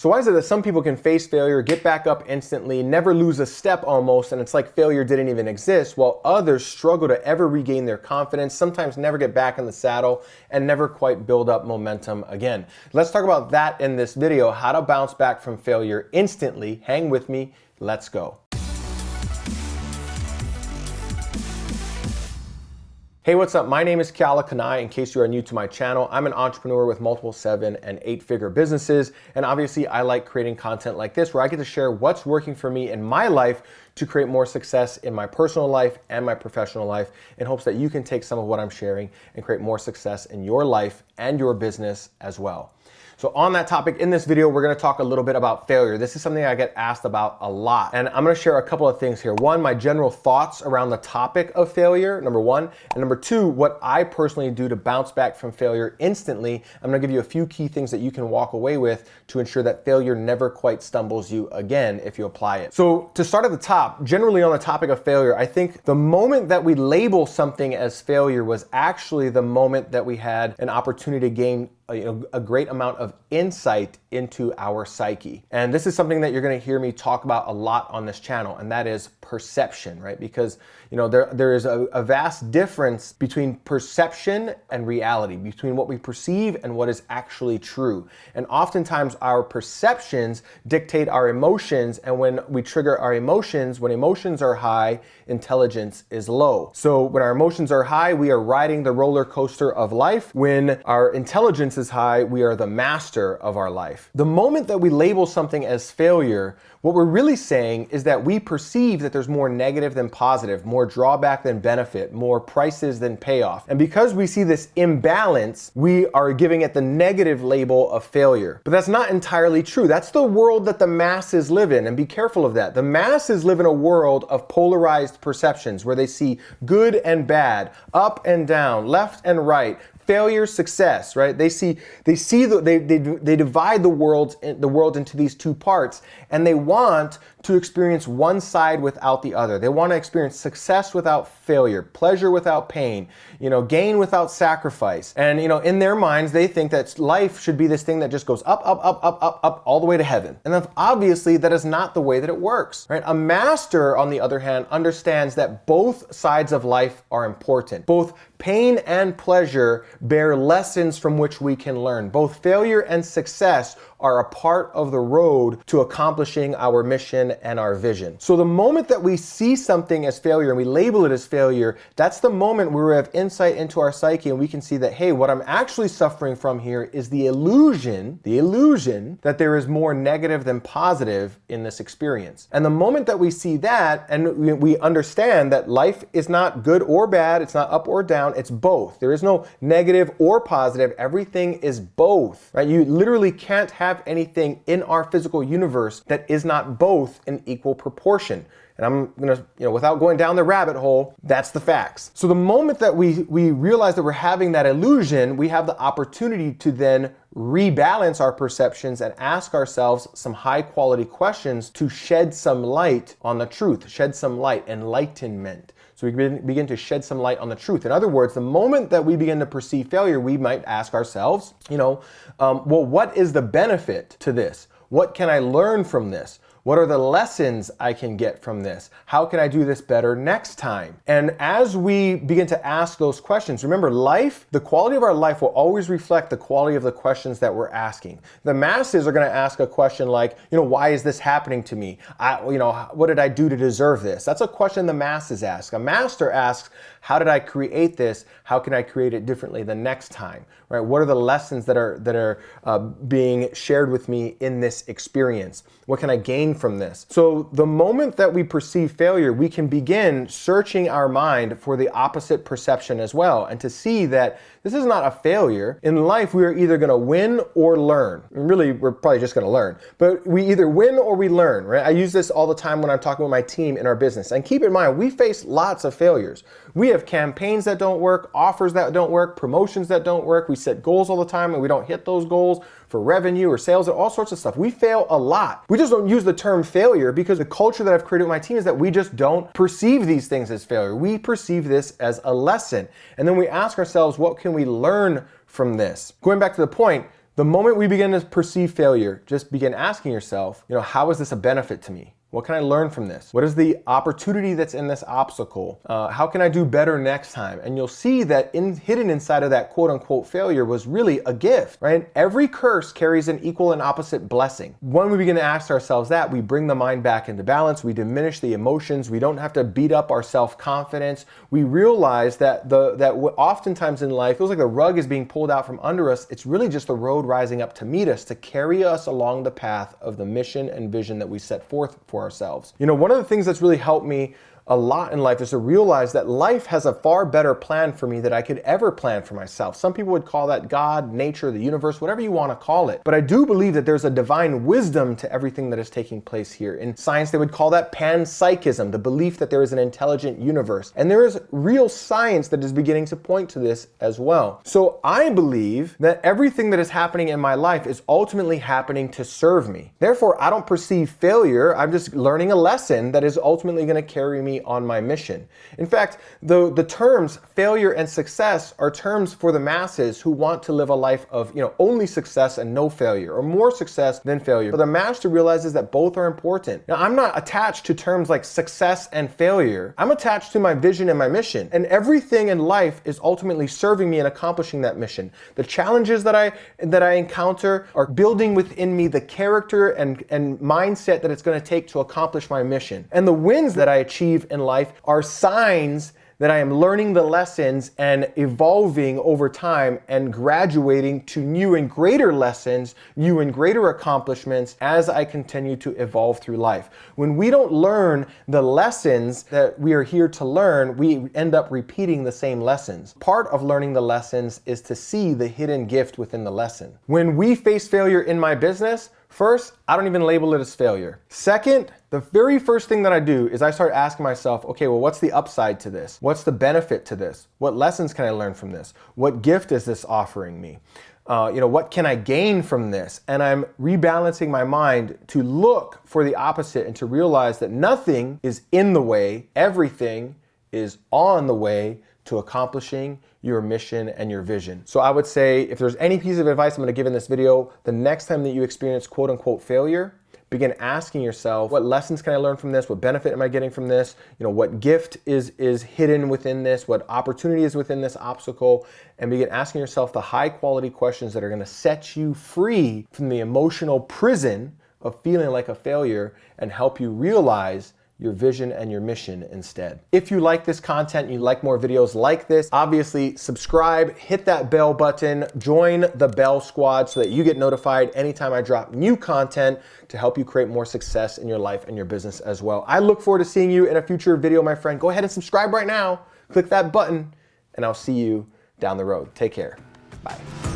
So why is it that some people can face failure, get back up instantly, never lose a step almost, and it's like failure didn't even exist, while others struggle to ever regain their confidence, sometimes never get back in the saddle, and never quite build up momentum again? Let's talk about that in this video, how to bounce back from failure instantly. Hang with me, let's go. Hey, what's up? My name is Keala, Kanae. In case you are new to my channel, I'm an entrepreneur with multiple 7- and 8-figure businesses. And obviously I like creating content like this where I get to share what's working for me in my life to create more success in my personal life and my professional life, in hopes that you can take some of what I'm sharing and create more success in your life and your business as well. So on that topic, in this video, we're gonna talk a little bit about failure. This is something I get asked about a lot. And I'm gonna share a couple of things here. One, my general thoughts around the topic of failure, number one. And number two, what I personally do to bounce back from failure instantly. I'm gonna give you a few key things that you can walk away with to ensure that failure never quite stumbles you again if you apply it. So to start at the top, generally on the topic of failure, I think the moment that we label something as failure was actually the moment that we had an opportunity to gain a great amount of insight into our psyche. And this is something that you're gonna hear me talk about a lot on this channel, and that is perception, right? Because there is a vast difference between perception and reality, between what we perceive and what is actually true. And oftentimes our perceptions dictate our emotions, and when we trigger our emotions, when emotions are high, intelligence is low. So when our emotions are high, we are riding the roller coaster of life. When our intelligence is high, we are the master of our life. The moment that we label something as failure, what we're really saying is that we perceive that there's more negative than positive, more drawback than benefit, more prices than payoff. And because we see this imbalance, we are giving it the negative label of failure. But that's not entirely true. That's the world that the masses live in, and be careful of that. The masses live in a world of polarized perceptions where they see good and bad, up and down, left and right, failure, success, right? They divide the world into these two parts, and they want to experience one side without the other. They want to experience success without failure, pleasure without pain, gain without sacrifice. And in their minds, they think that life should be this thing that just goes up, up, up, up, up, up, all the way to heaven. And obviously that is not the way that it works, right? A master, on the other hand, understands that both sides of life are important. Both pain and pleasure bear lessons from which we can learn. Both failure and success are a part of the road to accomplishing our mission and our vision. So the moment that we see something as failure and we label it as failure, that's the moment where we have insight into our psyche and we can see that, hey, what I'm actually suffering from here is the illusion that there is more negative than positive in this experience. And the moment that we see that and we understand that life is not good or bad, it's not up or down, it's both. There is no negative or positive. Everything is both, right? You literally can't have anything in our physical universe that is not both in equal proportion. And I'm gonna, without going down the rabbit hole, that's the facts. So the moment that we realize that we're having that illusion, we have the opportunity to then rebalance our perceptions and ask ourselves some high quality questions to shed some light on the truth, shed some light, enlightenment. So we begin to shed some light on the truth. In other words, the moment that we begin to perceive failure, we might ask ourselves, well, what is the benefit to this? What can I learn from this? What are the lessons I can get from this? How can I do this better next time? And as we begin to ask those questions, remember, the quality of our life will always reflect the quality of the questions that we're asking. The masses are gonna ask a question like, why is this happening to me? What did I do to deserve this? That's a question the masses ask. A master asks, how did I create this? How can I create it differently the next time? Right? What are the lessons that are being shared with me in this experience? What can I gain from this? So the moment that we perceive failure, we can begin searching our mind for the opposite perception as well, and to see that this is not a failure. In life, we are either gonna win or learn. And really, we're probably just gonna learn, but we either win or we learn, right? I use this all the time when I'm talking with my team in our business. And keep in mind, we face lots of failures. We have campaigns that don't work, offers that don't work, promotions that don't work. We set goals all the time and we don't hit those goals for revenue or sales and all sorts of stuff. We fail a lot. We just don't use the term failure because the culture that I've created with my team is that we just don't perceive these things as failure. We perceive this as a lesson. And then we ask ourselves, what can we learn from this? Going back to the point, The moment we begin to perceive failure, just begin asking yourself, how is this a benefit to me? What can I learn from this? What is the opportunity that's in this obstacle? How can I do better next time? And you'll see that hidden inside of that quote unquote failure was really a gift, right? Every curse carries an equal and opposite blessing. When we begin to ask ourselves that, we bring the mind back into balance, we diminish the emotions, we don't have to beat up our self-confidence. We realize that oftentimes in life, it feels like the rug is being pulled out from under us. It's really just the road rising up to meet us, to carry us along the path of the mission and vision that we set forth for ourselves. One of the things that's really helped me a lot in life is to realize that life has a far better plan for me than I could ever plan for myself. Some people would call that God, nature, the universe, whatever you want to call it. But I do believe that there's a divine wisdom to everything that is taking place here. In science, they would call that panpsychism, the belief that there is an intelligent universe. And there is real science that is beginning to point to this as well. So I believe that everything that is happening in my life is ultimately happening to serve me. Therefore, I don't perceive failure. I'm just learning a lesson that is ultimately going to carry me on my mission. In fact, the terms failure and success are terms for the masses who want to live a life of, only success and no failure, or more success than failure. But the master realizes that both are important. Now, I'm not attached to terms like success and failure. I'm attached to my vision and my mission. And everything in life is ultimately serving me in accomplishing that mission. The challenges that I encounter are building within me the character and mindset that it's going to take to accomplish my mission. And the wins that I achieve in life are signs that I am learning the lessons and evolving over time and graduating to new and greater lessons, new and greater accomplishments as I continue to evolve through life. When we don't learn the lessons that we are here to learn, we end up repeating the same lessons. Part of learning the lessons is to see the hidden gift within the lesson. When we face failure in my business, first, I don't even label it as failure. Second, the very first thing that I do is I start asking myself, okay, well, what's the upside to this? What's the benefit to this? What lessons can I learn from this? What gift is this offering me? What can I gain from this? And I'm rebalancing my mind to look for the opposite and to realize that nothing is in the way, everything is on the way to accomplishing your mission and your vision. So I would say, if there's any piece of advice I'm going to give in this video, the next time that you experience quote unquote failure, begin asking yourself, what lessons can I learn from this? What benefit am I getting from this? What gift is hidden within this? What opportunity is within this obstacle? And begin asking yourself the high quality questions that are going to set you free from the emotional prison of feeling like a failure and help you realize your vision and your mission instead. If you like this content, you like more videos like this, obviously subscribe, hit that bell button, join the Bell Squad so that you get notified anytime I drop new content to help you create more success in your life and your business as well. I look forward to seeing you in a future video, my friend. Go ahead and subscribe right now. Click that button and I'll see you down the road. Take care. Bye.